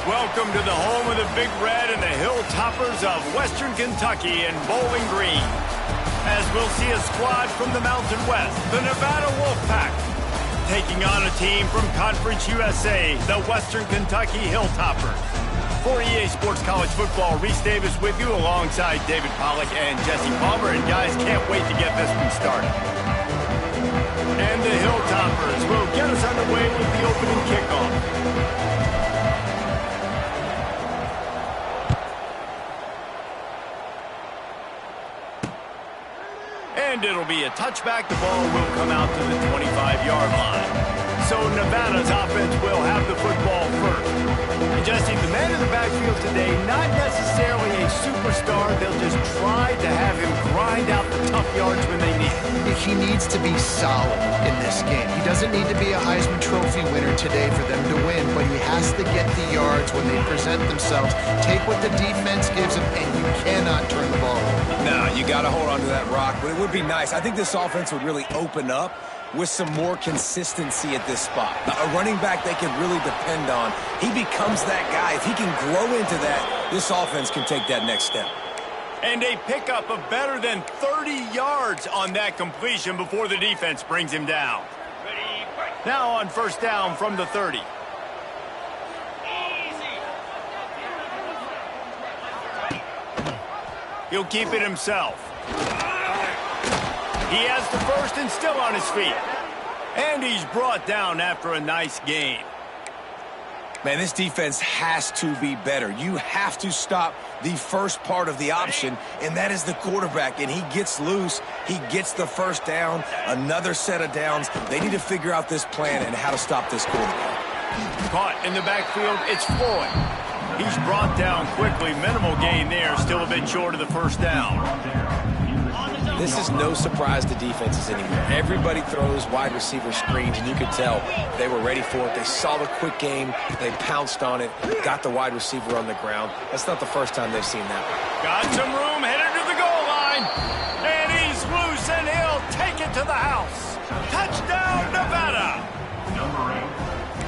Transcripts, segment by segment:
Welcome to the home of the Big Red and the Hilltoppers of Western Kentucky and Bowling Green. As we'll see a squad from the Mountain West, the Nevada Wolfpack, taking on a team from Conference USA, the Western Kentucky Hilltoppers. For EA Sports College Football, Reese Davis with you alongside David Pollack and Jesse Palmer. And guys, can't wait to get this one started. And the Hilltoppers will get us underway with the opening kickoff. And it'll be a touchback. The ball will come out to the 25-yard line. So Nevada's offense will have the football first. And Jesse, the man in the backfield today, not necessarily a superstar. They'll just try to have him grind out the tough yards when they need it. He needs to be solid in this game. He doesn't need to be a Heisman Trophy winner today for them to win, but he has to get the yards when they present themselves. Take what the defense gives him, and you cannot turn the ball over. No, you got to hold on to that rock, but it would be nice. I think this offense would really open up with some more consistency at this spot. A running back they can really depend on. He becomes that guy. If he can grow into that, this offense can take that next step. And a pickup of better than 30 yards on that completion before the defense brings him down. Now on first down from the 30. He'll keep it himself. He has the first and still on his feet. And he's brought down after a nice gain. Man, this defense has to be better. You have to stop the first part of the option, and that is the quarterback. And he gets loose. He gets the first down, another set of downs. They need to figure out this plan and how to stop this quarterback. Caught in the backfield, it's Floyd. He's brought down quickly. Minimal gain there, still a bit short of the first down. This is no surprise to defenses anymore. Everybody throws wide receiver screens, and you could tell they were ready for it. They saw the quick game. They pounced on it, got the wide receiver on the ground. That's not the first time they've seen that one. Got some room, headed to the goal line. And he's loose, and he'll take it to the house. Touchdown, Nevada.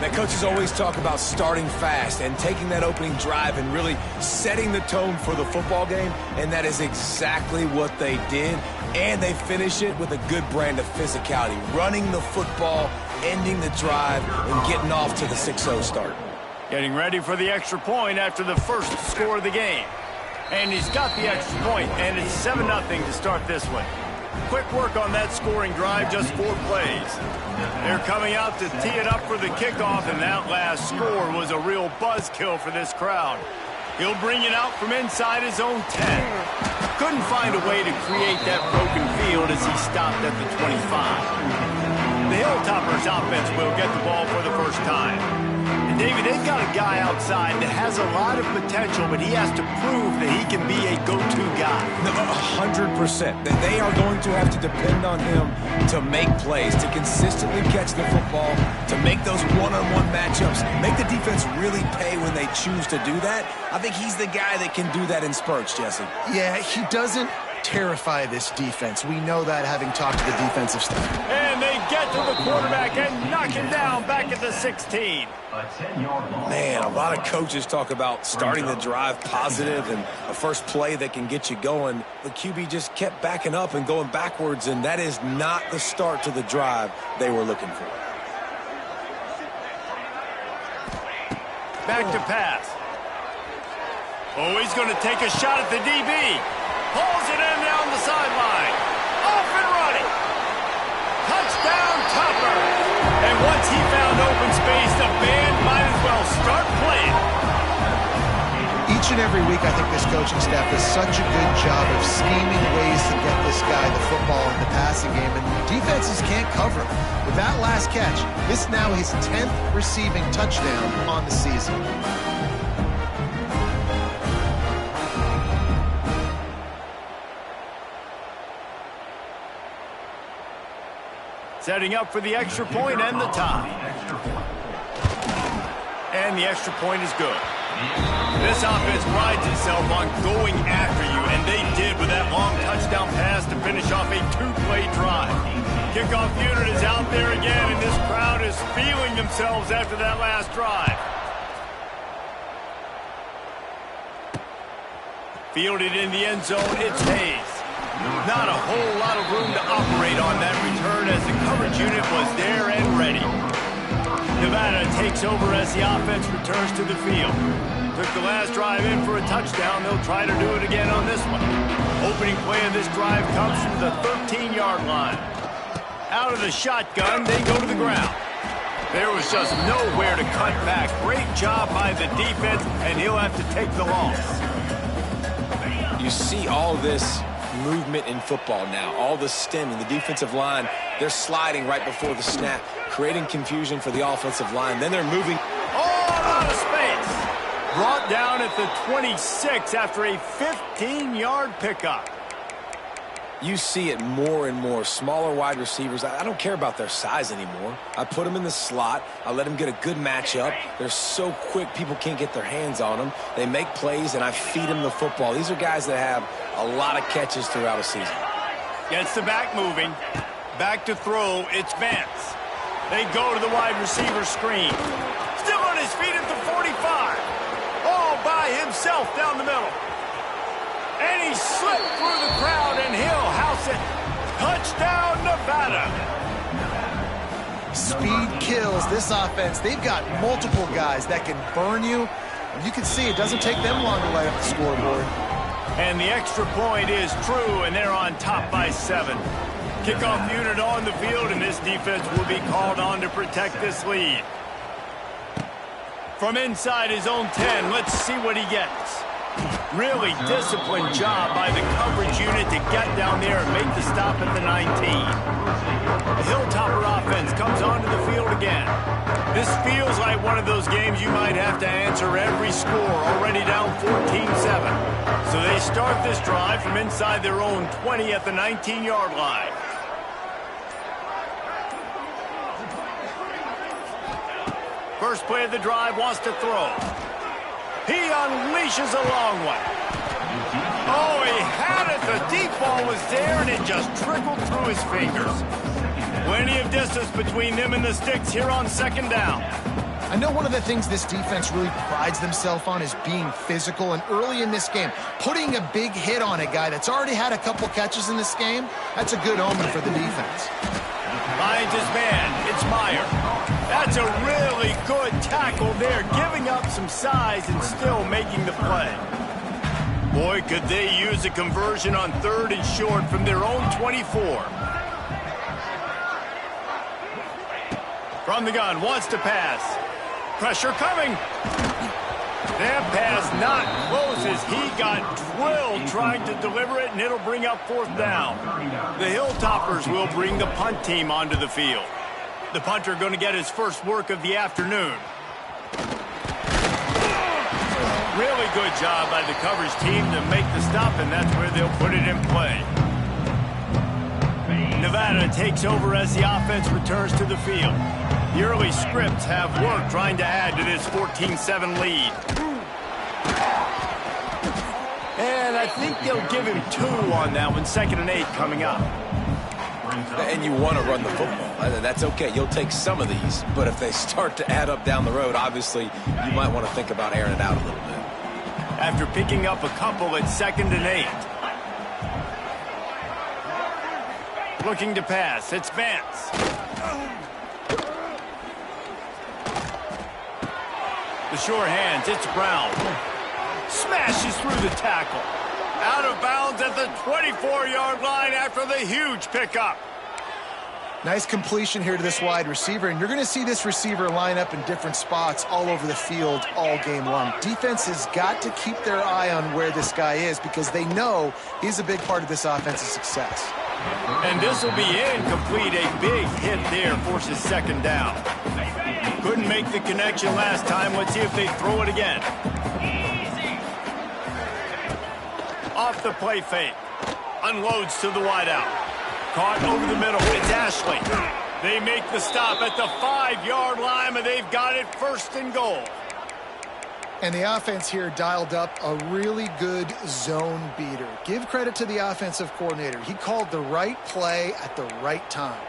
Now, coaches always talk about starting fast and taking that opening drive and really setting the tone for the football game, and that is exactly what they did. And they finish it with a good brand of physicality, running the football, ending the drive, and getting off to the 6-0 start. Getting ready for the extra point after the first score of the game. And he's got the extra point, and it's 7-0 to start this one. Quick work on that scoring drive, just 4 plays. They're coming out to tee it up for the kickoff, and that last score was a real buzzkill for this crowd. He'll bring it out from inside his own 10. Couldn't find a way to create that broken field as he stopped at the 25. The Hilltoppers offense will get the ball for the first time. And David, they've got a guy outside that has a lot of potential, but he has to prove that he can be a go-to guy. 100%. They are going to have to depend on him to make plays, to consistently catch the football, to make those one-on-one matchups, make the defense really pay when they choose to do that. I think he's the guy that can do that in spurts, Jesse. Yeah, he doesn't terrify this defense. We know that, having talked to the defensive staff. And they get to the quarterback and knock him down back at the 16. Man, a lot of coaches talk about starting the drive positive and a first play that can get you going. The QB just kept backing up and going backwards, and that is not the start to the drive they were looking for. Back to pass. Oh, he's going to take a shot at the DB. Pulls it in down the sideline. Off and running. Touchdown, Topper. And once he found open space, the band might as well start playing. Each and every week, I think this coaching staff does such a good job of scheming ways to get this guy the football in the passing game, and defenses can't cover him. With that last catch, this now his 10th receiving touchdown on the season. Setting up for the extra point and the tie. And the extra point is good. This offense prides itself on going after you, and they did with that long touchdown pass to finish off a 2-play drive. Kickoff unit is out there again, and this crowd is feeling themselves after that last drive. Fielded in the end zone, it's Hayes. Not a whole lot of room to operate on that return as the coverage unit was there and ready. Nevada takes over as the offense returns to the field. Took the last drive in for a touchdown. They'll try to do it again on this one. Opening play of this drive comes from the 13-yard line. Out of the shotgun, they go to the ground. There was just nowhere to cut back. Great job by the defense, and he'll have to take the loss. You see all this movement in football now, all the stemming, the defensive line, they're sliding right before the snap, creating confusion for the offensive line. Then they're moving all out of space. Brought down at the 26 after a 15-yard pickup. You see it more and more. Smaller wide receivers, I don't care about their size anymore. I put them in the slot. I let them get a good matchup. They're so quick, people can't get their hands on them. They make plays, and I feed them the football. These are guys that have a lot of catches throughout a season. Gets the back moving. Back to throw, it's Vance. They go to the wide receiver screen. Still on his feet at the 45. All by himself down the middle. And he slipped through the crowd, and he'll house it. Touchdown, Nevada. Speed kills this offense. They've got multiple guys that can burn you. You can see it doesn't take them long to light up the scoreboard. And the extra point is true, and they're on top by 7. Kickoff unit on the field, and this defense will be called on to protect this lead. From inside his own 10, let's see what he gets. Really disciplined job by the coverage unit to get down there and make the stop at the 19. The Hilltopper offense comes onto the field again. This feels like one of those games you might have to answer every score, already down 14-7. So they start this drive from inside their own 20 at the 19-yard line. First play of the drive, wants to throw. He unleashes a long one. Oh, he had it. The deep ball was there, and it just trickled through his fingers. Plenty of distance between them and the sticks here on second down. I know one of the things this defense really prides themselves on is being physical, and early in this game, putting a big hit on a guy that's already had a couple catches in this game, that's a good omen for the defense. Finds his man. It's Meyer. That's a really good tackle there, giving up some size and still making the play. Boy, could they use a conversion on 3rd and short from their own 24. From the gun, wants to pass. Pressure coming. That pass not close as he got drilled trying to deliver it, and it'll bring up 4th down. The Hilltoppers will bring the punt team onto the field. The punter going to get his first work of the afternoon. Really good job by the coverage team to make the stop, and that's where they'll put it in play. Nevada takes over as the offense returns to the field. The early scripts have worked trying to add to this 14-7 lead. And I think they'll give him 2 on that one. 2nd and 8 coming up. And you want to run the football. That's okay. You'll take some of these. But if they start to add up down the road, obviously, you might want to think about airing it out a little bit. After picking up a couple at 2nd and 8. Looking to pass. It's Vance. The sure hands. It's Brown. Smashes through the tackle. Out of bounds at the 24-yard line after the huge pickup. Nice completion here to this wide receiver, and you're going to see this receiver line up in different spots all over the field all game long. Defense has got to keep their eye on where this guy is because they know he's a big part of this offense's success. And this will be incomplete. A big hit there forces 2nd down. Couldn't make the connection last time. Let's see if they throw it again. Off the play fake. Unloads to the wideout. Caught over the middle. It's Ashley. They make the stop at the 5-yard line, and they've got it 1st and goal. And the offense here dialed up a really good zone beater. Give credit to the offensive coordinator. He called the right play at the right time.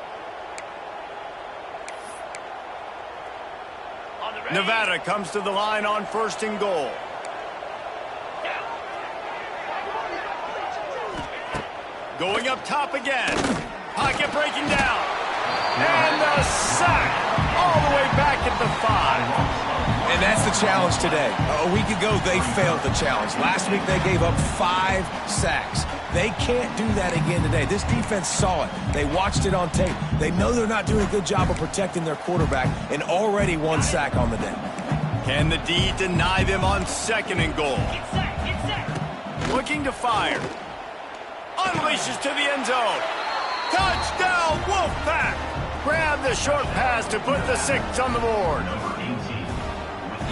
Nevada comes to the line on 1st and goal. Going up top again. Pocket breaking down. And the sack all the way back at the 5. And that's the challenge today. A week ago, they failed the challenge. Last week, they gave up 5 sacks. They can't do that again today. This defense saw it. They watched it on tape. They know they're not doing a good job of protecting their quarterback, and already 1 sack on the day. Can the D deny them on 2nd and goal? Looking to fire. Unleashes to the end zone. Touchdown, Wolfpack! Grab the short pass to put the 6 on the board.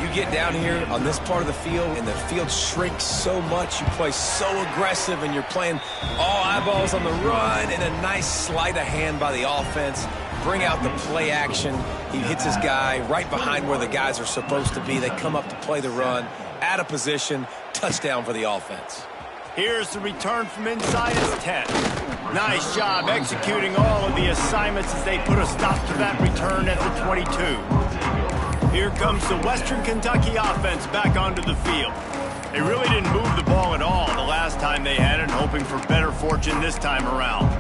You get down here on this part of the field, and the field shrinks so much. You play so aggressive, and you're playing all eyeballs on the run, and a nice sleight of hand by the offense. Bring out the play action. He hits his guy right behind where the guys are supposed to be. They come up to play the run, out of position, touchdown for the offense. Here's the return from inside his 10. Nice job executing all of the assignments as they put a stop to that return at the 22. Here comes the Western Kentucky offense back onto the field. They really didn't move the ball at all the last time they had it, hoping for better fortune this time around.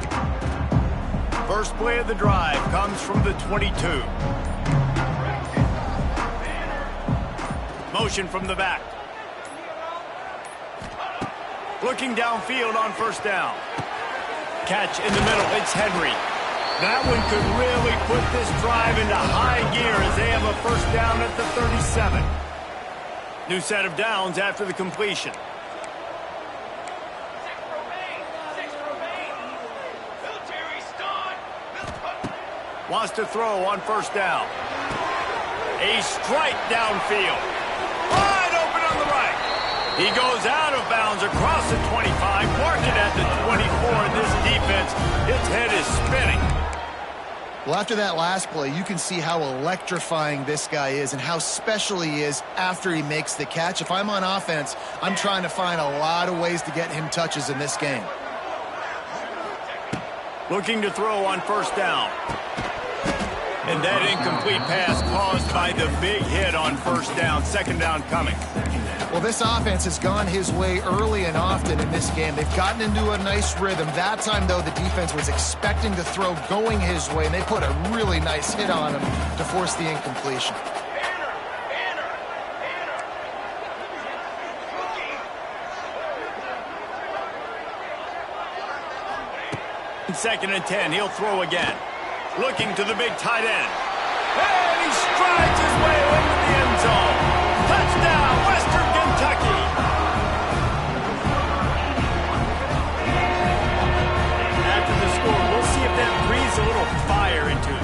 First play of the drive comes from the 22. Motion from the back. Looking downfield on 1st down. Catch in the middle, it's Henry. That one could really put this drive into high gear as they have a 1st down at the 37. New set of downs after the completion. Wants to throw on 1st down. A strike downfield. Wide open on the right. He goes out of bounds across the 25, marking at the 24, and this defense, its head is spinning. Well, after that last play, you can see how electrifying this guy is and how special he is after he makes the catch. If I'm on offense, I'm trying to find a lot of ways to get him touches in this game. Looking to throw on 1st down. And that incomplete pass caused by the big hit on 1st down. 2nd down coming. Well, this offense has gone his way early and often in this game. They've gotten into a nice rhythm. That time, though, the defense was expecting the throw going his way, and they put a really nice hit on him to force the incompletion. In 2nd and 10, he'll throw again. Looking to the big tight end. And he strides his way into the end zone. Touchdown, Western Kentucky. After the score, we'll see if that breathes a little fire into it.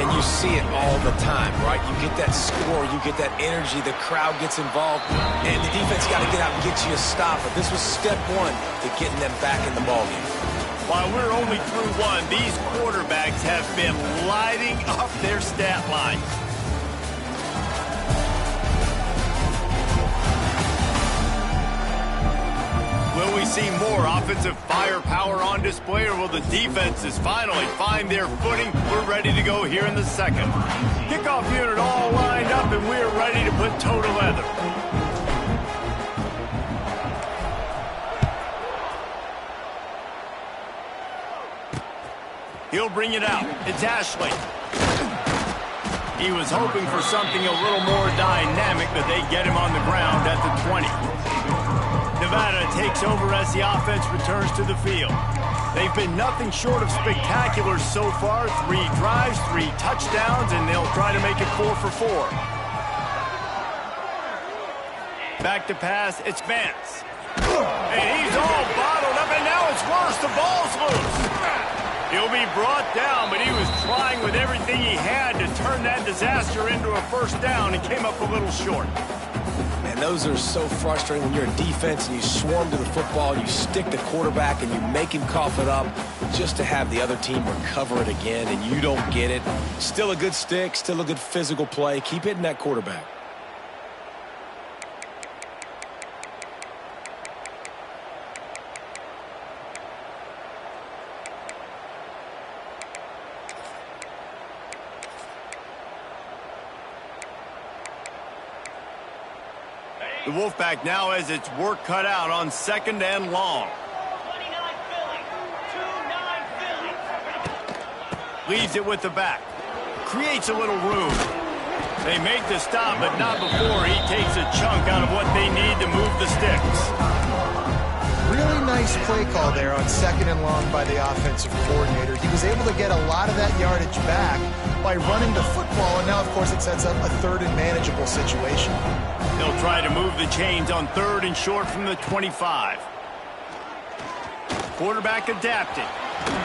And you see it all the time, right? You get that score, you get that energy, the crowd gets involved, and the defense got to get out and get you a stop. But this was step 1 to getting them back in the ballgame. While we're only through 1, these quarterbacks have been lighting up their stat line. Will we see more offensive firepower on display, or will the defenses finally find their footing? We're ready to go here in the 2nd. Kickoff unit all lined up, and we're ready to put toe to leather. He'll bring it out. It's Ashley. He was hoping for something a little more dynamic, but they get him on the ground at the 20. Nevada takes over as the offense returns to the field. They've been nothing short of spectacular so far. 3 drives, 3 touchdowns, and they'll try to make it 4 for 4. Back to pass, it's Vance. And he's all bottled up, and now it's worse. The ball's loose. He'll be brought down, but he was trying with everything he had to turn that disaster into a 1st down and came up a little short. And those are so frustrating when you're a defense and you swarm to the football, you stick the quarterback and you make him cough it up just to have the other team recover it again, and you don't get it. Still a good stick, still a good physical play. Keep hitting that quarterback. The Wolfpack now has its work cut out on 2nd and long. Leaves it with the back. Creates a little room. They make the stop, but not before he takes a chunk out of what they need to move the sticks. Really nice play call there on 2nd and long by the offensive coordinator. He was able to get a lot of that yardage back by running the football, and now, of course, it sets up a 3rd and manageable situation. They'll try to move the chains on 3rd and short from the 25. Quarterback adapted.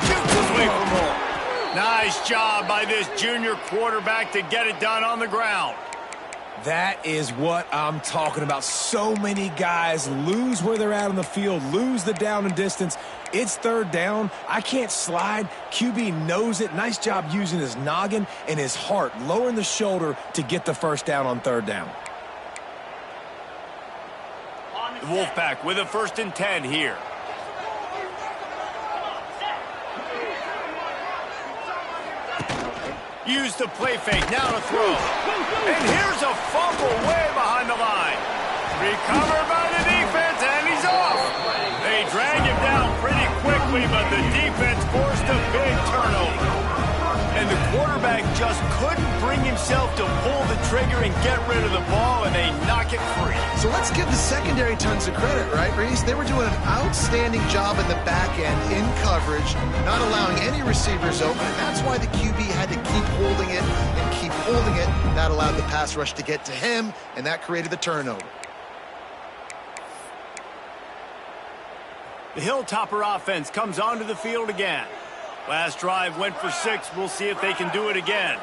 Shoots his way for more. Nice job by this junior quarterback to get it done on the ground. That is what I'm talking about. So many guys lose where they're at on the field, lose the down and distance. It's 3rd down. I can't slide. QB knows it. Nice job using his noggin and his heart, lowering the shoulder to get the 1st down on 3rd down. The Wolfpack with a 1st and 10 here. Use the play fake, now to throw. And here's a fumble way behind the line. Recovered by the defense, and he's off. They drag him down pretty quickly, but the defense forced a big turnover. And the quarterback just couldn't bring himself to pull the trigger and get rid of the ball, and they knock it free. So let's give the secondary tons of credit, right, Reese? They were doing an outstanding job in the back end, in coverage, not allowing any receivers open, and that's why the QB had to keep holding it and keep holding it. That allowed the pass rush to get to him, and that created the turnover. The Hilltopper offense comes onto the field again. Last drive went for 6. We'll see if they can do it again.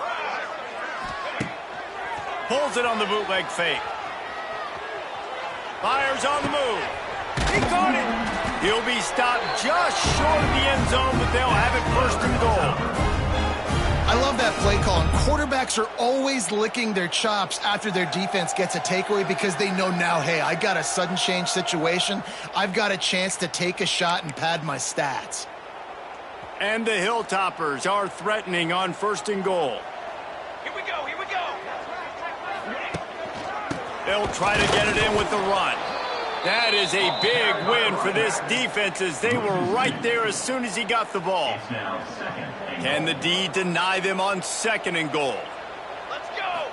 Pulls it on the bootleg fake. Fires on the move. He caught it. He'll be stopped just short of the end zone, but they'll have it 1st and goal. I love that play call, and quarterbacks are always licking their chops after their defense gets a takeaway because they know now, hey, I got a sudden change situation. I've got a chance to take a shot and pad my stats. And the Hilltoppers are threatening on 1st and goal. Here we go, here we go. They'll try to get it in with the run. That is a big win for this defense as they were right there as soon as he got the ball. Can the D deny them on 2nd and goal? Let's go.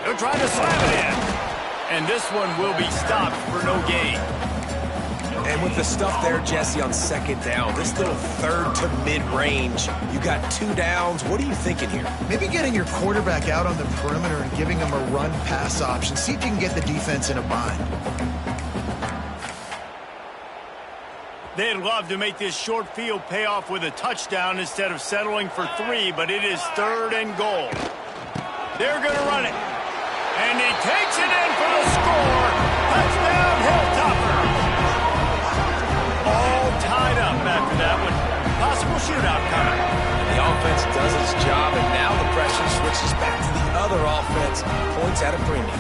They'll try to slam it in. And this one will be stopped for no gain. And with the stuff there, Jesse, on 2nd down, this little 3rd to mid-range, you got 2 downs. What are you thinking here? Maybe getting your quarterback out on the perimeter and giving him a run-pass option. See if you can get the defense in a bind. They'd love to make this short field pay off with a touchdown instead of settling for 3, but it is 3rd and goal. They're going to run it. And he takes it in for the score. Touchdown, Hilltoppers. All tied up after that one. Possible shootout coming. The offense does its job, and now the pressure switches back to the other offense. Points at a premium.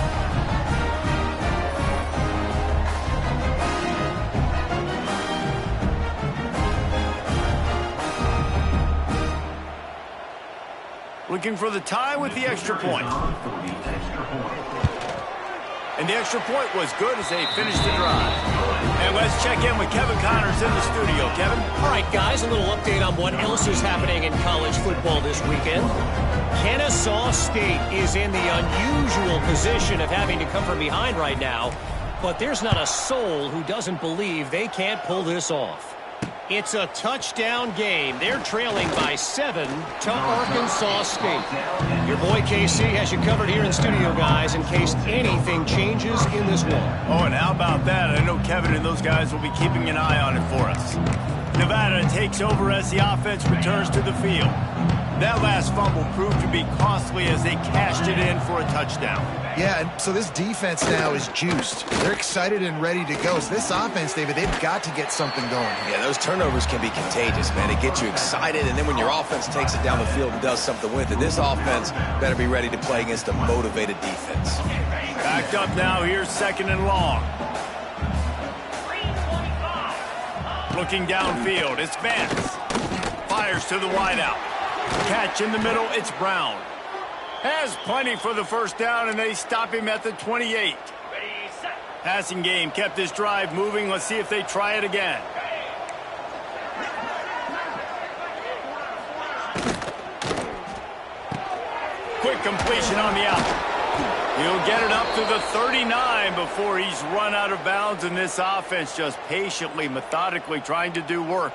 Looking for the tie with the extra point. And the extra point was good as they finished the drive. And let's check in with Kevin Connors in the studio. Kevin? All right, guys, a little update on what else is happening in college football this weekend. Kennesaw State is in the unusual position of having to come from behind right now, but there's not a soul who doesn't believe they can't pull this off. It's a touchdown game. They're trailing by 7 to Arkansas State. Your boy KC has you covered here in studio, guys, in case anything changes in this one. Oh, and how about that? I know Kevin and those guys will be keeping an eye on it for us. Nevada takes over as the offense returns to the field. That last fumble proved to be costly as they cashed it in for a touchdown. Yeah, and so this defense now is juiced. They're excited and ready to go. So this offense, David, they've got to get something going. Yeah, those turnovers can be contagious, man. It gets you excited, and then when your offense takes it down the field and does something with it, this offense better be ready to play against a motivated defense. Backed up now, here's 2nd and long. Looking downfield, it's Vance. Fires to the wideout. Catch in the middle, it's Brown. Has plenty for the 1st down, and they stop him at the 28. Passing game kept this drive moving. Let's see if they try it again. quick completion on the out. He'll get it up to the 39 before he's run out of bounds, and this offense just patiently, methodically trying to do work.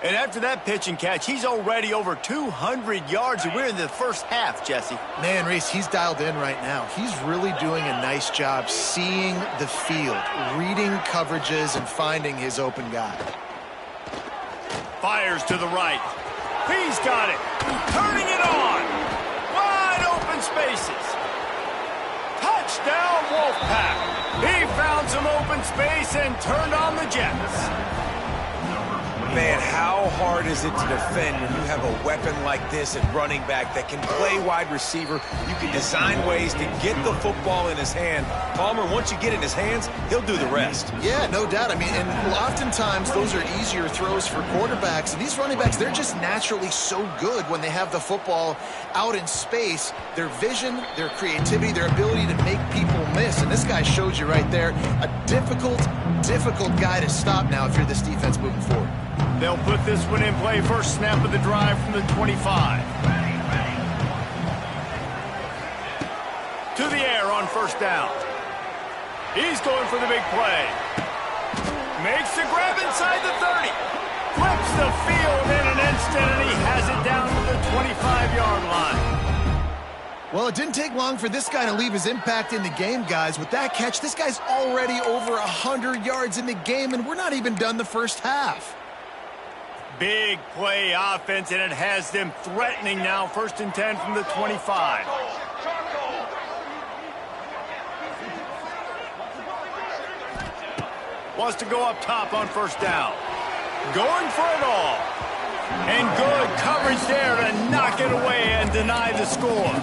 And after that pitch and catch, he's already over 200 yards, and we're in the first half, Jesse. Man, Reese, he's dialed in right now. He's really doing a nice job seeing the field, reading coverages, and finding his open guy. Fires to the right. He's got it. Turning it on. Wide open spaces. Touchdown, Wolfpack. He found some open space and turned on the Jets. Man, how hard is it to defend when you have a weapon like this at running back that can play wide receiver? You can design ways to get the football in his hand. Palmer, once you get it in his hands, he'll do the rest. Yeah, no doubt. I mean, and oftentimes those are easier throws for quarterbacks. And these running backs, they're just naturally so good when they have the football out in space. Their vision, their creativity, their ability to make people miss. And this guy showed you right there, a difficult guy to stop now if you're this defense moving forward. They'll put this one in play. First snap of the drive from the 25. To the air on first down. He's going for the big play. Makes the grab inside the 30. Flips the field in an instant, and he has it down to the 25-yard line. Well, it didn't take long for this guy to leave his impact in the game, guys. With that catch, this guy's already over 100 yards in the game, and we're not even done the first half. Big play offense, and it has them threatening now. First and 10 from the 25. Wants to go up top on first down. Going for it all. And good coverage there to knock it away and deny the score.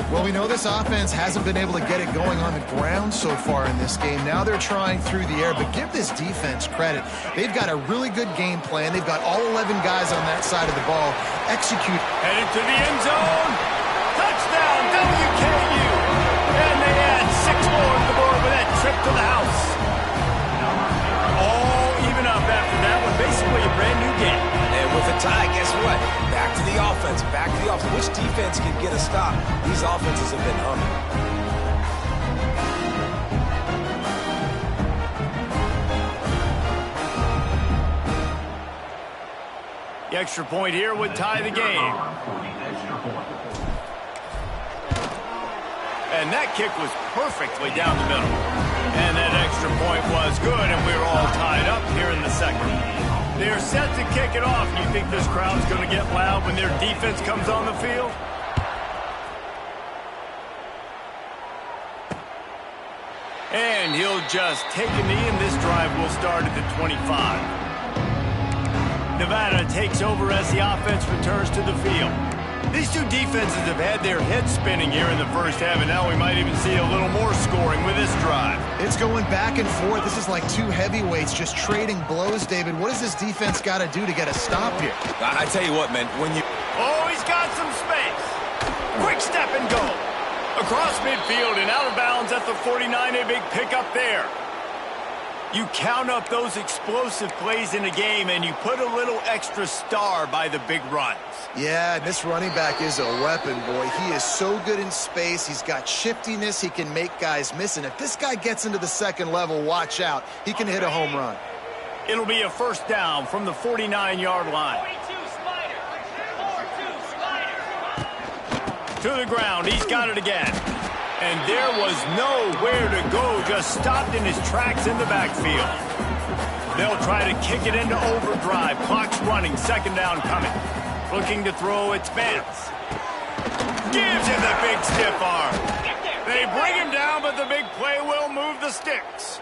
Well, we know this offense hasn't been able to get it going on the ground so far in this game. Now they're trying through the air, but give this defense credit. They've got a really good game plan. They've got all 11 guys on that side of the ball. Execute. Headed to the end zone. Touchdown, WKU. And they add 6 more to the board with that trip to the house. All even up after that one. Basically a brand new game. And with a tie, guess what? Back to the offense. Back to the offense. Which defense can get a stop? These offenses have been humming. The extra point here would tie the game. And that kick was perfectly down the middle. And that extra point was good, and we're all tied up here in the second. They're set to kick it off. You think this crowd's going to get loud when their defense comes on the field? And he'll just take a knee, and this drive will start at the 25. Nevada takes over as the offense returns to the field. These two defenses have had their heads spinning here in the first half, and now we might even see a little more scoring with this drive. It's going back and forth. This is like two heavyweights just trading blows, David. What does this defense got to do to get a stop here? I tell you what, man, when you... Oh, he's got some space. Quick step and go. Across midfield and out of bounds at the 49, a big pickup there. You count up those explosive plays in a game, and you put a little extra star by the big runs. Yeah, this running back is a weapon, boy. He is so good in space. He's got shiftiness. He can make guys miss. And if this guy gets into the second level, watch out. He can hit a home run. It'll be a first down from the 49-yard line. 42 Slider. To the ground. He's got it again. And there was nowhere to go, just stopped in his tracks in the backfield. They'll try to kick it into overdrive. Clock's running, second down coming. Looking to throw, it's Vance. Gives him the big stiff arm. They bring him down, but the big play will move the sticks.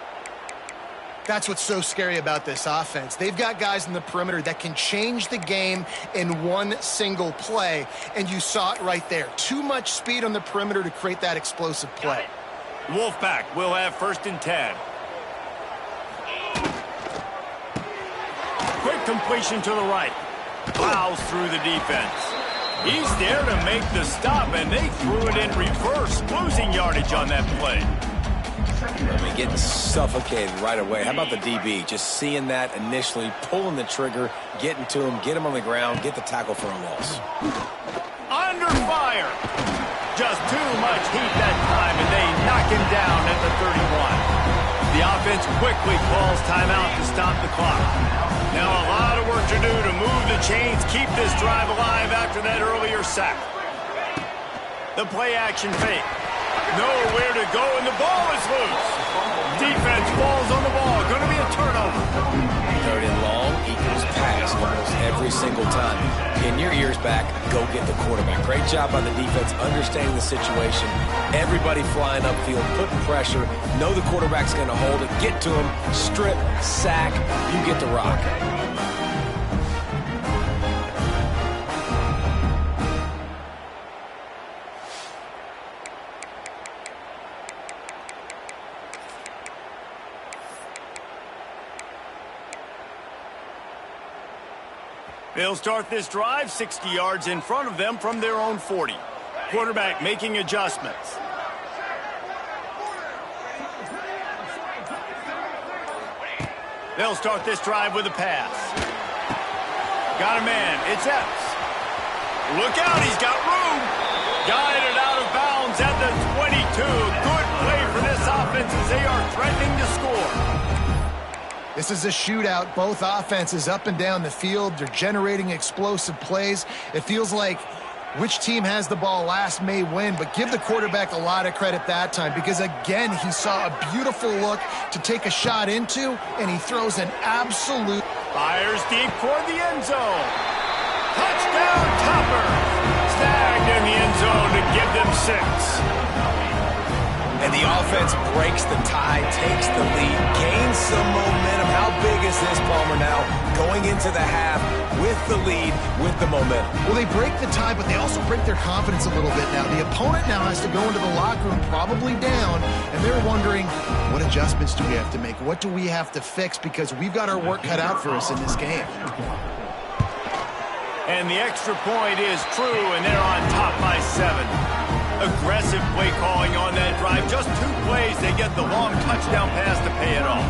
That's what's so scary about this offense. They've got guys in the perimeter that can change the game in one single play, and you saw it right there. Too much speed on the perimeter to create that explosive play. Wolfpack will have first and 10. Quick completion to the right. Plows through the defense. He's there to make the stop, and they threw it in reverse, losing yardage on that play. I mean, getting suffocated right away. How about the DB? Just seeing that initially, pulling the trigger, getting to him, get him on the ground, get the tackle for a loss. Under fire. fire. Just too much heat that time, and they knock him down at the 31. The offense quickly calls timeout to stop the clock. Now a lot of work to do to move the chains, keep this drive alive after that earlier sack. The play action fake. Nowhere to go, and the ball is loose. Defense falls on the ball. Going to be a turnover. Third and long equals pass almost every single time. Pin your ears back. Go get the quarterback. Great job by the defense understanding the situation. Everybody flying upfield, putting pressure. Know the quarterback's going to hold it. Get to him. Strip, sack. You get the rock. They'll start this drive 60 yards in front of them from their own 40. Quarterback making adjustments. They'll start this drive with a pass. Got a man. It's Epps. Look out. He's got room. Guided out of bounds at the 22. Good play for this offense as they are threatening to score. This is a shootout. Both offenses up and down the field. They're generating explosive plays. It feels like which team has the ball last may win, but give the quarterback a lot of credit that time because, again, he saw a beautiful look to take a shot into, and he throws an absolute... Fires deep toward the end zone. Touchdown, Topper. Snagged in the end zone to give them 6. And the offense breaks the tie, takes the lead, gains some momentum. How big is this, Palmer, now? Going into the half with the lead, with the momentum. Well, they break the tie, but they also break their confidence a little bit now. The opponent now has to go into the locker room probably down, and they're wondering, what adjustments do we have to make? What do we have to fix? Because we've got our work cut out for us in this game. And the extra point is true, and they're on top by 7. Aggressive play calling on that drive. Just 2 plays, they get the long touchdown pass to pay it off.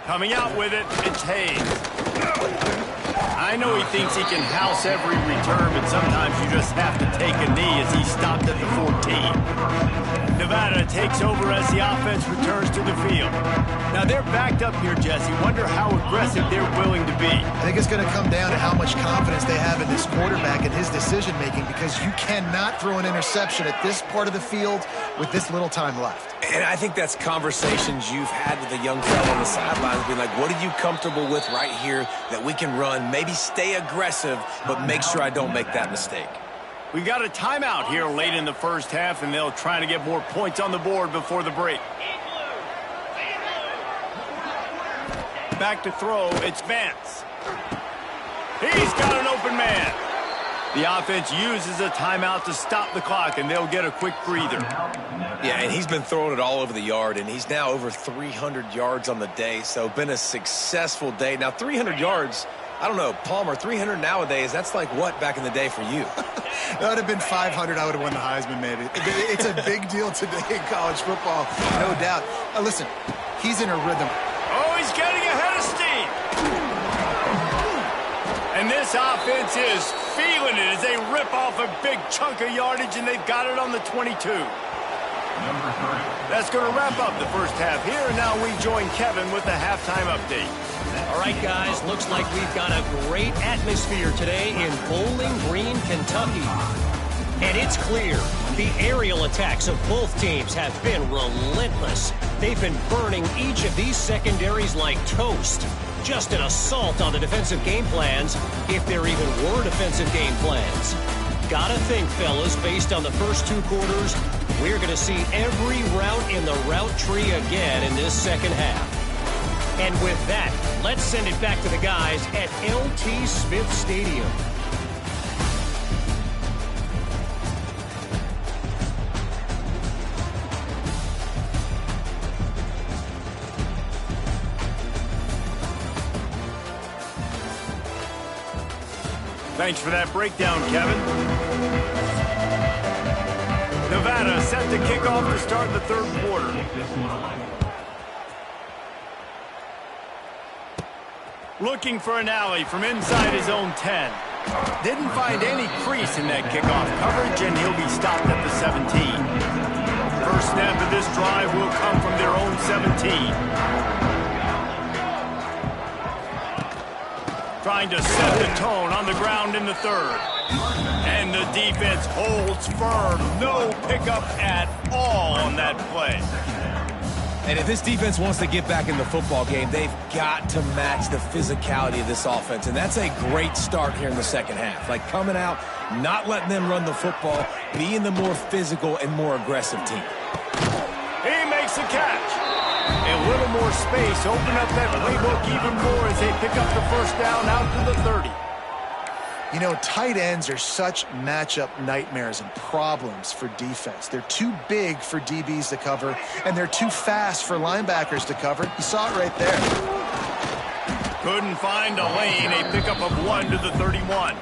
Coming out with it, it's Hayes. I know he thinks he can house every return, but sometimes you just have to take a knee as he stopped at the 14. Nevada takes over as the offense returns to the field. Now they're backed up here, Jesse. Wonder how aggressive they're willing to be. I think it's going to come down to how much confidence they have in this quarterback and his decision-making, because you cannot throw an interception at this part of the field with this little time left. And I think that's conversations you've had with the young fellow on the sidelines, being like, what are you comfortable with right here that we can run? Maybe stay aggressive, but make sure I don't make that mistake. We've got a timeout here late in the first half, and they'll try to get more points on the board before the break. Back to throw, it's Vance. He's got an open man. The offense uses a timeout to stop the clock, and they'll get a quick breather. Yeah, and he's been throwing it all over the yard, and he's now over 300 yards on the day, so been a successful day. Now, 300 yards, I don't know, Palmer, 300 nowadays, that's like what back in the day for you? That would have been 500. I would have won the Heisman, maybe. It's a big deal today in college football, no doubt. Listen, he's in a rhythm. Oh, he's getting ahead of steam. And this offense is feeling it as they rip off a big chunk of yardage, and they've got it on the 22. That's going to wrap up the first half here, and now we join Kevin with the halftime update. All right, guys, looks like we've got a great atmosphere today in Bowling Green, Kentucky. And it's clear the aerial attacks of both teams have been relentless. They've been burning each of these secondaries like toast. Just an assault on the defensive game plans, if there even were defensive game plans. Gotta think, fellas, based on the first 2 quarters, we're going to see every route in the route tree again in this second half. And with that, let's send it back to the guys at LT Smith Stadium. Thanks for that breakdown, Kevin. Nevada set to kick off to start the third quarter. Looking for an alley from inside his own 10. Didn't find any crease in that kickoff coverage, and he'll be stopped at the 17. First snap of this drive will come from their own 17. Trying to set the tone on the ground in the third. And the defense holds firm. No pickup at all on that play. And if this defense wants to get back in the football game, they've got to match the physicality of this offense. And that's a great start here in the second half. Like coming out, not letting them run the football, being the more physical and more aggressive team. He makes a catch. A little more space. Open up that playbook even more as they pick up the first down out to the 30. You know, tight ends are such matchup nightmares and problems for defense. They're too big for DBs to cover, and they're too fast for linebackers to cover. You saw it right there. Couldn't find a lane. A pickup of 1 to the 31.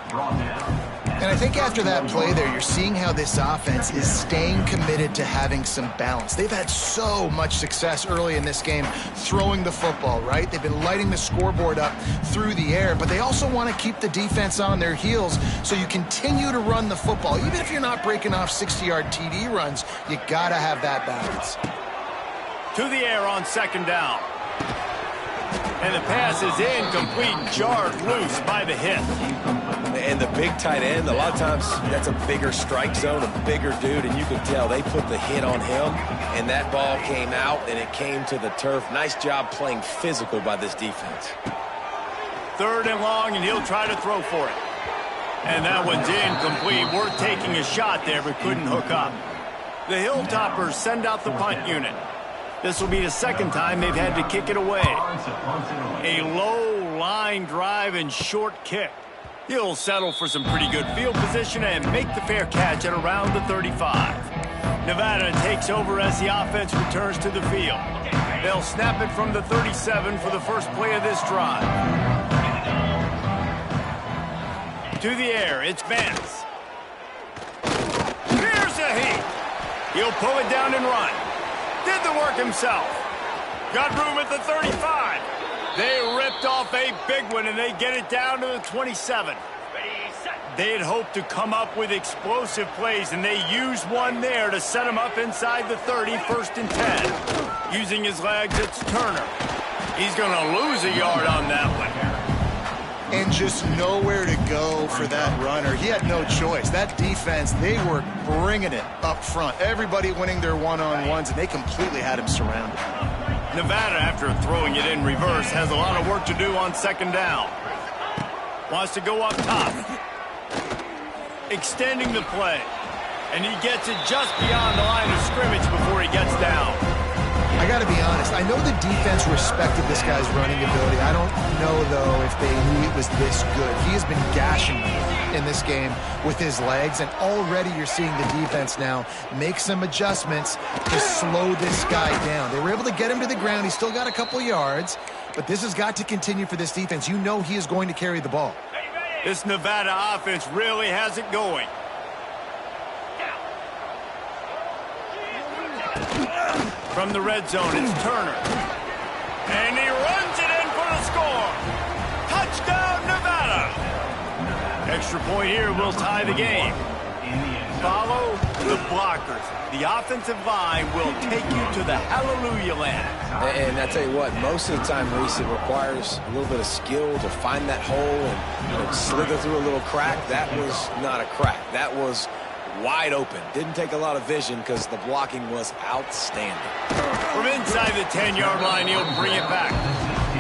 And I think after that play there, you're seeing how this offense is staying committed to having some balance. They've had so much success early in this game throwing the football, right? They've been lighting the scoreboard up through the air, but they also want to keep the defense on their heels, so you continue to run the football. Even if you're not breaking off 60-yard TD runs, you got to have that balance. To the air on second down. And the pass is incomplete, jarred loose by the hit. And the big tight end, a lot of times that's a bigger strike zone, a bigger dude, and you can tell they put the hit on him, and that ball came out, and it came to the turf. Nice job playing physical by this defense. Third and long, and he'll try to throw for it. And that one's incomplete. Worth taking a shot there, but couldn't hook up. The Hilltoppers send out the punt unit. This will be the second time they've had to kick it away. A low line drive and short kick. He'll settle for some pretty good field position and make the fair catch at around the 35. Nevada takes over as the offense returns to the field. They'll snap it from the 37 for the first play of this drive. To the air, it's Vance. Here's a heat. He'll pull it down and run. Did the work himself. Got room at the 35. They ripped off a big one, and they get it down to the 27. They had hoped to come up with explosive plays, and they used one there to set them up inside the 30, first and 10. Using his legs, it's Turner. He's going to lose a yard on that one. And just nowhere to go for that runner. He had no choice. That defense, they were bringing it up front. Everybody winning their one-on-ones, and they completely had him surrounded. Nevada, after throwing it in reverse, has a lot of work to do on second down. Wants to go up top. Extending the play. And he gets it just beyond the line of scrimmage before he gets down. I got to be honest. I know the defense respected this guy's running ability. I don't know, though, if they knew it was this good. He has been gashing in this game with his legs, and already you're seeing the defense now make some adjustments to slow this guy down. They were able to get him to the ground. He's still got a couple yards, but this has got to continue for this defense. You know he is going to carry the ball. This Nevada offense really has it going. From the red zone, it's Turner. And he runs it in for the score. Touchdown, Nevada. Extra point here will tie the game. Follow the blockers. The offensive line will take you to the hallelujah land. And I tell you what, most of the time, Reese, it requires a little bit of skill to find that hole and slither through a little crack. That was not a crack. That was wide open. Didn't take a lot of vision because the blocking was outstanding. From inside the 10-yard line, he'll bring it back.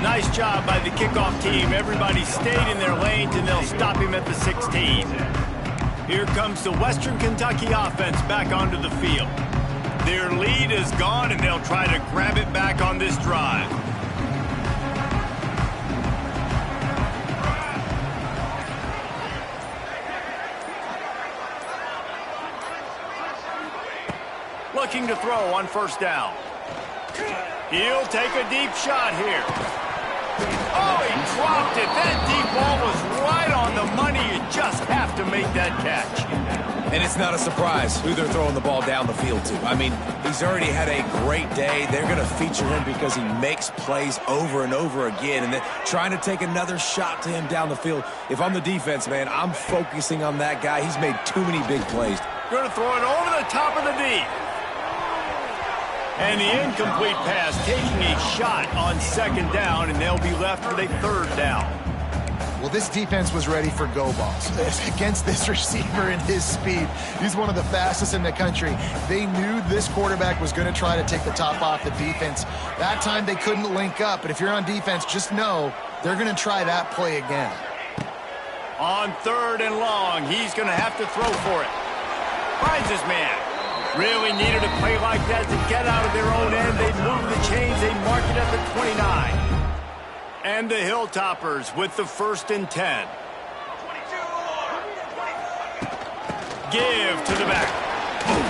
Nice job by the kickoff team. Everybody stayed in their lanes, and they'll stop him at the 16. Here comes the Western Kentucky offense back onto the field. Their lead is gone, and they'll try to grab it back on this drive. Looking to throw on first down. He'll take a deep shot here. Oh, he dropped it. That deep ball was right on the money. You just have to make that catch. And it's not a surprise who they're throwing the ball down the field to. I mean, He's already had a great day. They're going to feature him because he makes plays over and over again, and then trying to take another shot to him down the field. If I'm the defense, man, I'm focusing on that guy. He's made too many big plays. Going to throw it over the top of the D. And the incomplete pass, taking a shot on second down, and they'll be left with a third down. Well, this defense was ready for go balls. Against this receiver and his speed, he's one of the fastest in the country. They knew this quarterback was going to try to take the top off the defense. That time they couldn't link up, but if you're on defense, just know they're going to try that play again. On third and long, he's going to have to throw for it. Finds his man. Really needed a play like that to get out of their own end. They move the chains. They mark it at the 29. And the Hilltoppers with the 1st and 10. Give to the back.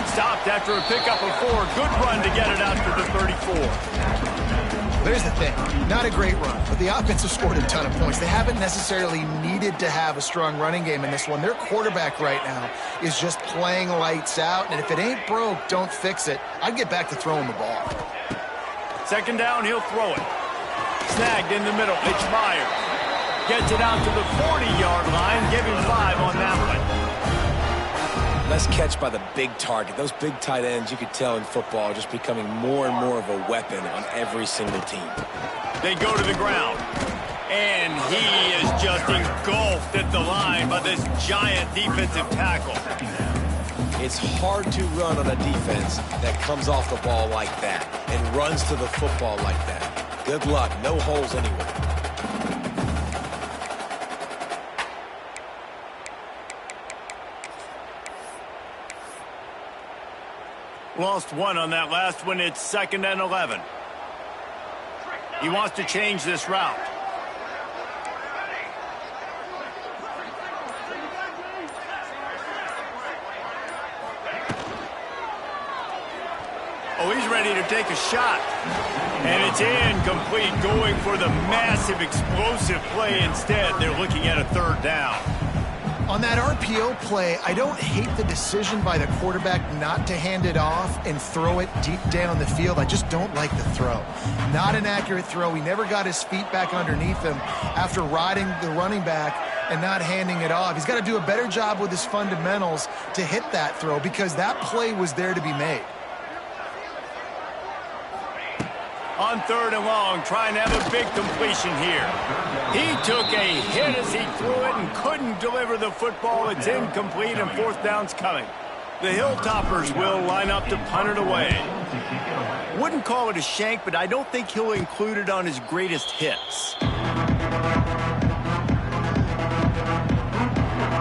Stopped after a pickup of 4. Good run to get it out to the 34. There's the thing. Not a great run, but the offense has scored a ton of points. They haven't necessarily needed to have a strong running game in this one. Their quarterback right now is just playing lights out, and if it ain't broke, don't fix it. I'd get back to throwing the ball. Second down, he'll throw it. Snagged in the middle. It's Myers. Gets it out to the 40-yard line. Give him 5 on that one. Nice catch by the big target. Those big tight ends, you could tell in football, are just becoming more and more of a weapon on every single team. They go to the ground. And he is just engulfed at the line by this giant defensive tackle. It's hard to run on a defense that comes off the ball like that and runs to the football like that. Good luck. No holes anywhere. Lost 1 on that last one. It's 2nd and 11. He wants to change this route. Oh, he's ready to take a shot. And it's incomplete, going for the massive, explosive play instead. They're looking at a 3rd down. On that RPO play, I don't hate the decision by the quarterback not to hand it off and throw it deep down the field. I just don't like the throw. Not an accurate throw. He never got his feet back underneath him after riding the running back and not handing it off. He's got to do a better job with his fundamentals to hit that throw because that play was there to be made. On 3rd and long, trying to have a big completion here. He took a hit as he threw it and couldn't deliver the football. It's incomplete and 4th down's coming. The Hilltoppers will line up to punt it away. Wouldn't call it a shank, but I don't think he'll include it on his greatest hits.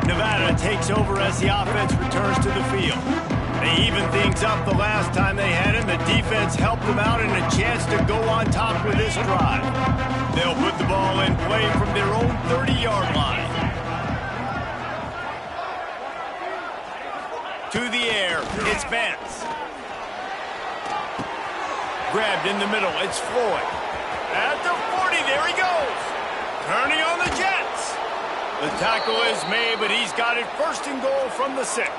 Nevada takes over as the offense returns to the field. They even things up the last time they had him. The defense helped them out and a chance to go on top with this drive. They'll put the ball in play from their own 30-yard line. To the air, it's Vance. Grabbed in the middle, it's Floyd. At the 40, there he goes. Turning on the Jets. The tackle is made, but he's got it 1st and goal from the 6.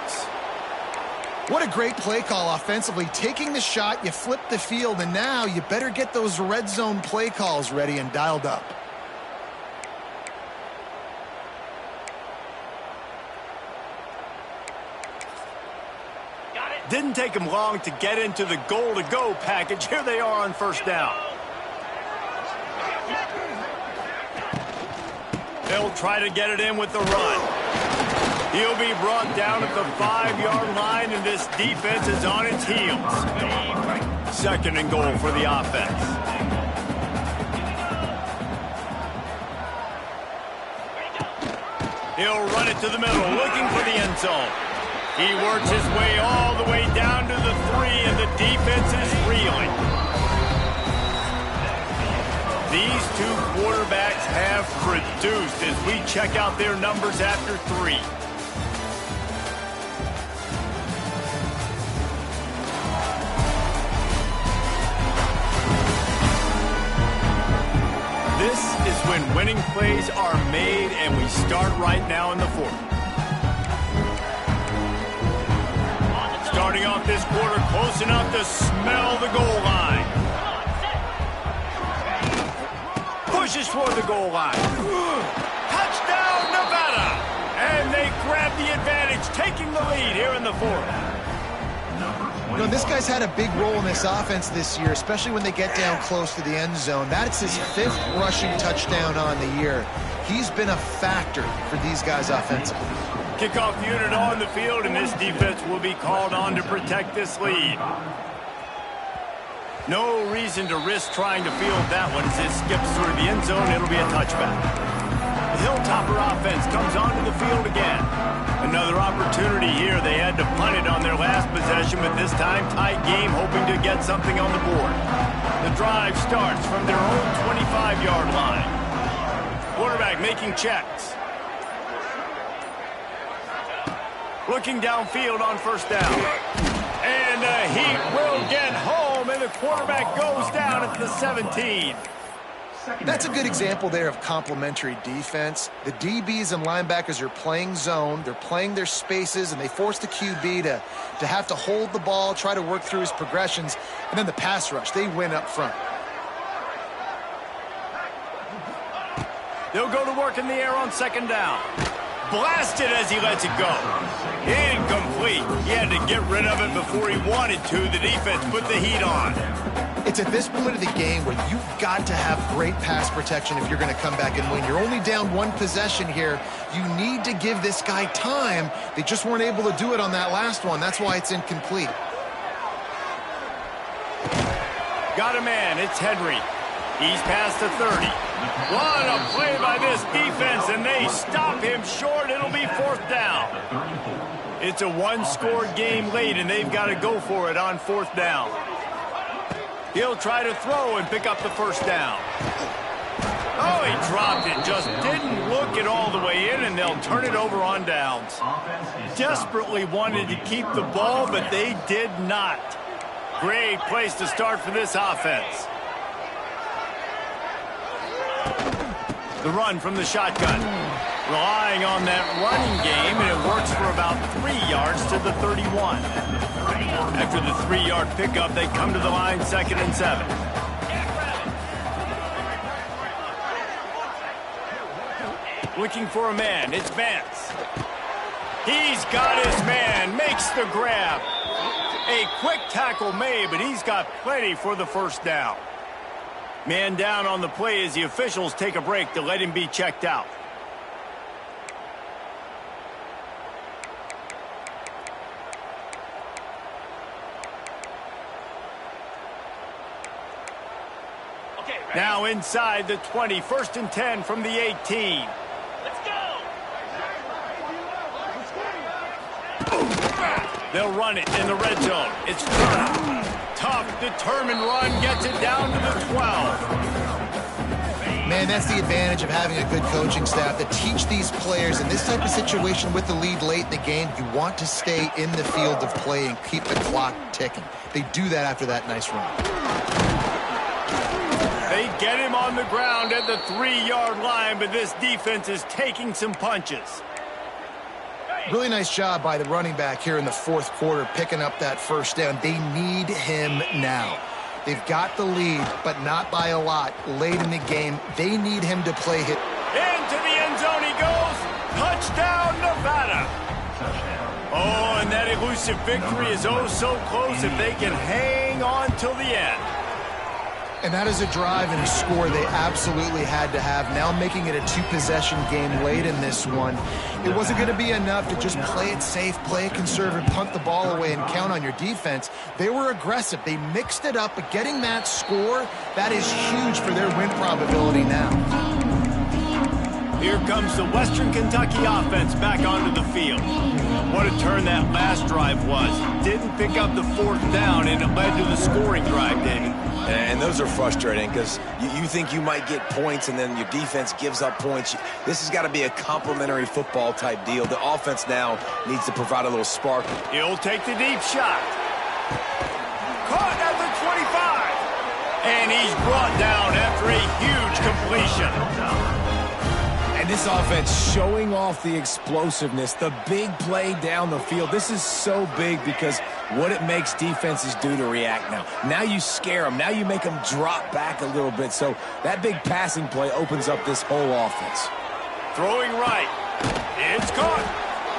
What a great play call offensively. Taking the shot, you flip the field, and now you better get those red zone play calls ready and dialed up. Didn't take him long to get into the goal-to-go package. Here they are on 1st down. They'll try to get it in with the run. He'll be brought down at the 5-yard line, and this defense is on its heels. 2nd and goal for the offense. He'll run it to the middle, looking for the end zone. He works his way all the way down to the 3, and the defense is reeling. These two quarterbacks have produced as we check out their numbers after 3. This is when winning plays are made, and we start right now in the 4th. Starting off this quarter, close close enough to smell the goal line. Pushes toward the goal line. Touchdown, Nevada! And they grab the advantage, taking the lead here in the fourth. You know, this guy's had a big role in this offense this year, especially when they get down close to the end zone. That's his 5th rushing touchdown on the year. He's been a factor for these guys offensively. Kickoff unit on the field, and this defense will be called on to protect this lead. No reason to risk trying to field that one as it skips through the end zone. It'll be a touchback. The Hilltopper offense comes onto the field again. Another opportunity here. They had to punt it on their last possession, but this time tight game, hoping to get something on the board. The drive starts from their own 25-yard line. Quarterback making checks. Looking downfield on first down. And he will get home, and the quarterback goes down at the 17. That's a good example there of complementary defense. The DBs and linebackers are playing zone. They're playing their spaces, and they force the QB to have to hold the ball, try to work through his progressions. And then the pass rush, they win up front. They'll go to work in the air on second down. Blasted as he lets it go. Incomplete. He had to get rid of it before he wanted to. The defense put the heat on. It's at this point of the game where you've got to have great pass protection if you're going to come back and win. You're only down one possession here. You need to give this guy time. They just weren't able to do it on that last one. That's why it's incomplete. Got a man. It's Henry. He's past the 30. What a play by this defense, and they stop him short. It'll be fourth down. It's a one-score game late, and they've got to go for it on fourth down. He'll try to throw and pick up the first down. Oh, he dropped it. Just didn't look it all the way in, and they'll turn it over on downs. Desperately wanted to keep the ball, but they did not. Great place to start for this offense. The run from the shotgun. Relying on that running game, and it works for about 3 yards to the 31. After the 3-yard pickup, they come to the line, 2nd and 7. Looking for a man. It's Vance. He's got his man. Makes the grab. A quick tackle made, but he's got plenty for the first down. Man down on the play as the officials take a break to let him be checked out. Now inside the 20, 1st and 10 from the 18. Let's go! They'll run it in the red zone. It's Turner. Tough, determined run, gets it down to the 12. Man, that's the advantage of having a good coaching staff that teach these players in this type of situation with the lead late in the game. You want to stay in the field of play and keep the clock ticking. They do that after that nice run. They get him on the ground at the 3-yard line, but this defense is taking some punches. Really nice job by the running back here in the fourth quarter, picking up that first down. They need him now. They've got the lead, but not by a lot. Late in the game, they need him to play hit. Into the end zone he goes. Touchdown, Nevada. Oh, and that elusive victory is oh so close if they can hang on till the end. And that is a drive and a score they absolutely had to have. Now making it a 2-possession game late in this one. It wasn't going to be enough to just play it safe, play it conservative, punt the ball away, and count on your defense. They were aggressive. They mixed it up, but getting that score, that is huge for their win probability now. Here comes the Western Kentucky offense back onto the field. What a turn that last drive was. Didn't pick up the fourth down, and it led to the scoring drive, David. And those are frustrating because you think you might get points and then your defense gives up points. This has got to be a complementary football type deal. The offense now needs to provide a little spark. He'll take the deep shot. Caught at the 25. And he's brought down after a huge completion. And this offense showing off the explosiveness, the big play down the field. This is so big because what it makes defenses do to react now. Now you scare them. Now you make them drop back a little bit. So that big passing play opens up this whole offense. Throwing right. It's caught.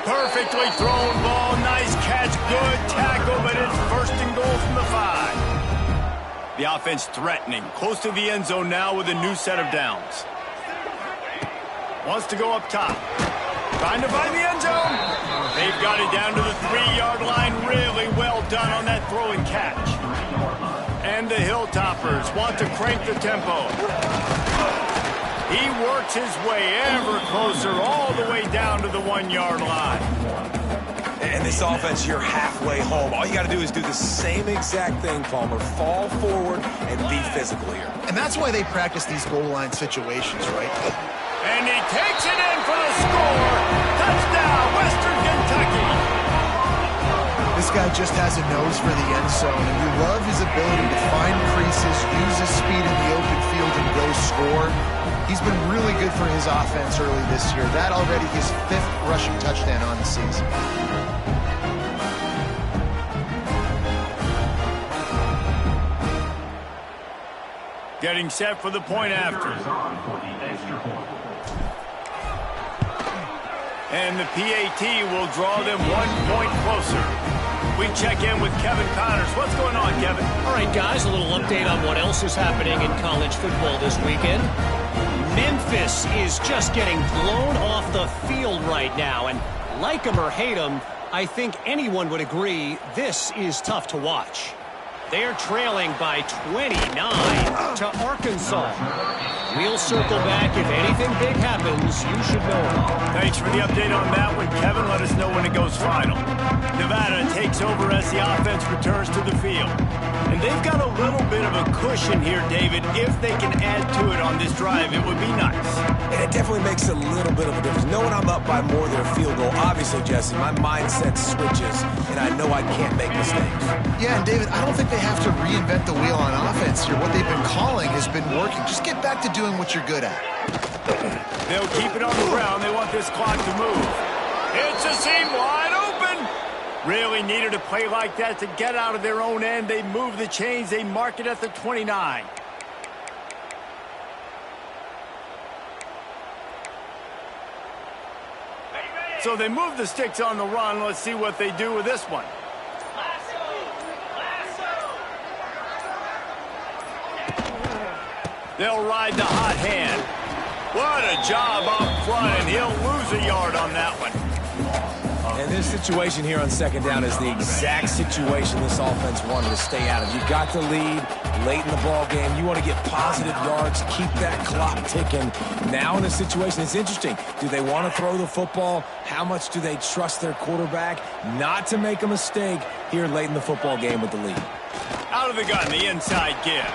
Perfectly thrown ball. Nice catch. Good tackle, but it's first and goal from the 5. The offense threatening. Close to the end zone now with a new set of downs. Wants to go up top. Trying to find the end zone. They've got it down to the 3-yard line. Really well done on that throw and catch. And the Hilltoppers want to crank the tempo. He works his way ever closer all the way down to the 1-yard line. And this offense, you're halfway home. All you got to do is do the same exact thing, Palmer. Fall forward and be physical here. And that's why they practice these goal line situations, right? And he takes it in for the score. Touchdown, Western Kentucky. This guy just has a nose for the end zone, and we love his ability to find creases, use his speed in the open field, and go score. He's been really good for his offense early this year. That already his 5th rushing touchdown on the season. Getting set for the point after. And the PAT will draw them 1 point closer. We check in with Kevin Connors. What's going on, Kevin? All right, guys, a little update on what else is happening in college football this weekend. Memphis is just getting blown off the field right now. And like them or hate them, I think anyone would agree this is tough to watch. They're trailing by 29 to Arkansas. We'll circle back. If anything big happens, you should know. Thanks for the update on that one, Kevin. Let us know when it goes final. Nevada takes over as the offense returns to the field. And they've got a little bit of a cushion here, David. If they can add to it on this drive, it would be nice. And it definitely makes a little bit of a difference. Knowing I'm up by more than a field goal, obviously, Jesse, my mindset switches, and I know I can't make mistakes. Yeah, and David, I don't think they have to reinvent the wheel on offense here. What they've been calling has been working. Just get back to doing what you're good at. They'll keep it on the ground. They want this clock to move. It's a seam wide open. Really needed a play like that to get out of their own end. They move the chains. They mark it at the 29. So they move the sticks on the run. Let's see what they do with this one. They'll ride the hot hand. What a job up front, and he'll lose a yard on that one. And this situation here on 2nd down is the exact situation this offense wanted to stay out of. You got the lead late in the ball game. You want to get positive yards, keep that clock ticking. Now in this situation, it's interesting. Do they want to throw the football? How much do they trust their quarterback not to make a mistake here late in the football game with the lead? Out of the gun, the inside give.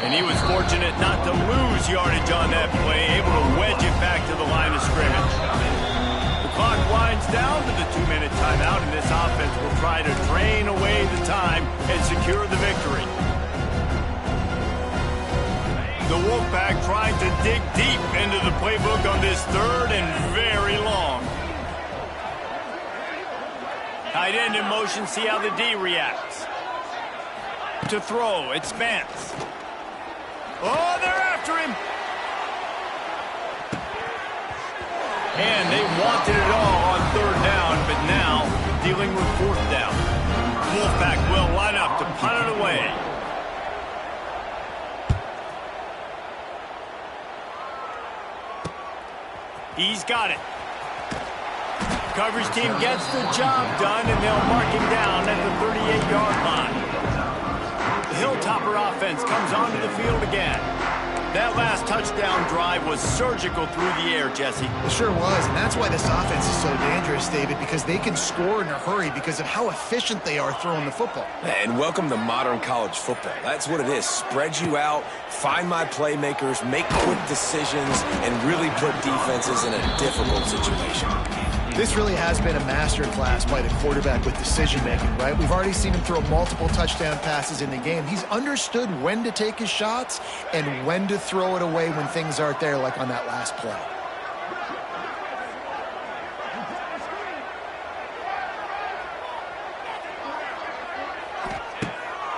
And he was fortunate not to lose yardage on that play, able to wedge it back to the line of scrimmage. The clock winds down to the 2-minute timeout, and this offense will try to drain away the time and secure the victory. The Wolfpack trying to dig deep into the playbook on this 3rd and very long. Tight end in motion, see how the D reacts. To throw, it's Vance. Oh, they're after him. And they wanted it all on 3rd down, but now dealing with 4th down. Wolfpack will line up to punt it away. He's got it. Coverage team gets the job done, and they'll mark him down at the 38-yard line. The Hilltopper offense comes onto the field again. That last touchdown drive was surgical through the air, Jesse. It sure was, and that's why this offense is so dangerous, David, because they can score in a hurry because of how efficient they are throwing the football. And welcome to modern college football. That's what it is. Spread you out, find my playmakers, make quick decisions, and really put defenses in a difficult situation. This really has been a masterclass by the quarterback with decision-making, right? We've already seen him throw multiple touchdown passes in the game. He's understood when to take his shots and when to throw it away when things aren't there, like on that last play.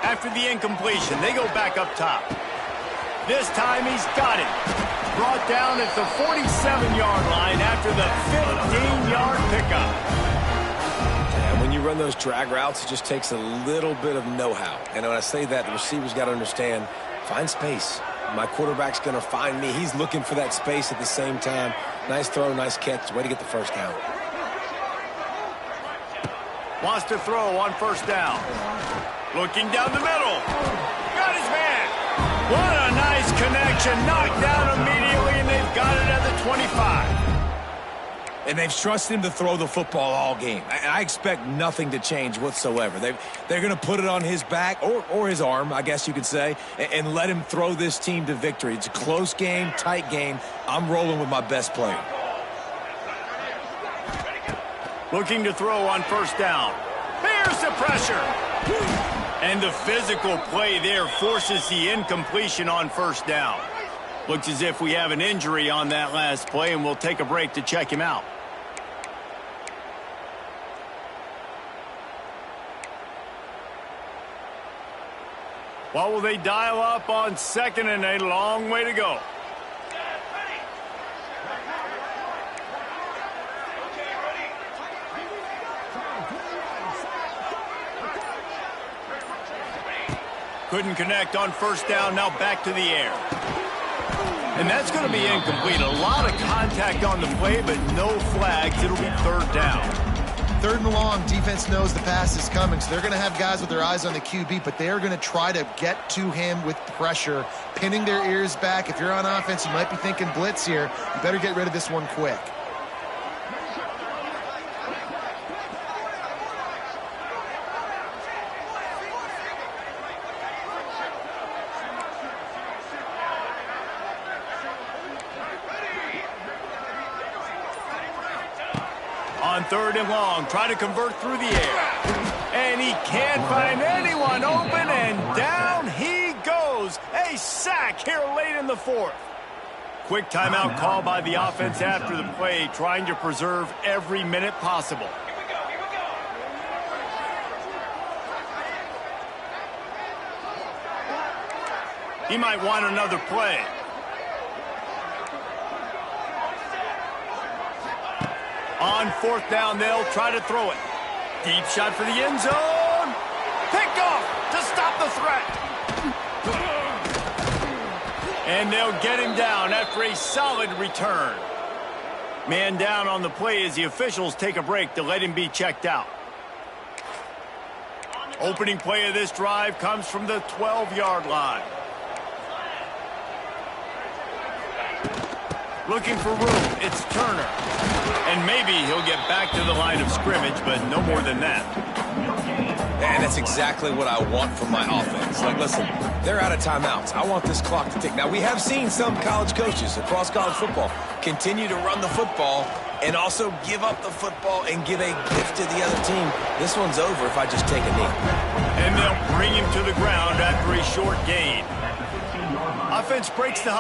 After the incompletion, they go back up top. This time he's got it. Brought down at the 47-yard line after the 15-yard pickup. And when you run those drag routes, it just takes a little bit of know-how. And when I say that, the receiver's got to understand, find space. My quarterback's going to find me. He's looking for that space at the same time. Nice throw, nice catch. Way to get the first down. Wants to throw on first down. Looking down the middle. Got his man. What a nice connection. Knocked down immediately, and they've got it at the 25. And they've trusted him to throw the football all game. I expect nothing to change whatsoever. They're going to put it on his back, or his arm, I guess you could say, and let him throw this team to victory. It's a close game, tight game. I'm rolling with my best player. Looking to throw on first down. Here's the pressure. And the physical play there forces the incompletion on first down. Looks as if we have an injury on that last play, and we'll take a break to check him out. What will they dial up on second and a long way to go? Couldn't connect on first down, now back to the air. And that's going to be incomplete. A lot of contact on the play, but no flags. It'll be third down. Third and long, defense knows the pass is coming, so they're going to have guys with their eyes on the QB, but they're going to try to get to him with pressure, pinning their ears back. If you're on offense, you might be thinking blitz here. You better get rid of this one quick. On third and long, try to convert through the air. And he can't find anyone open, and down he goes. A sack here late in the fourth. Quick timeout call by the offense after the play, trying to preserve every minute possible. He might want another play. On fourth down, they'll try to throw it. Deep shot for the end zone. Picked off to stop the threat. And they'll get him down after a solid return. Man down on the play as the officials take a break to let him be checked out. Opening play of this drive comes from the 12-yard line. Looking for room, it's Turner. And maybe he'll get back to the line of scrimmage, but no more than that. And that's exactly what I want from my offense. Like, listen, they're out of timeouts. I want this clock to tick. Now, we have seen some college coaches across college football continue to run the football and also give up the football and give a gift to the other team. This one's over if I just take a knee. And they'll bring him to the ground after a short gain. Offense breaks the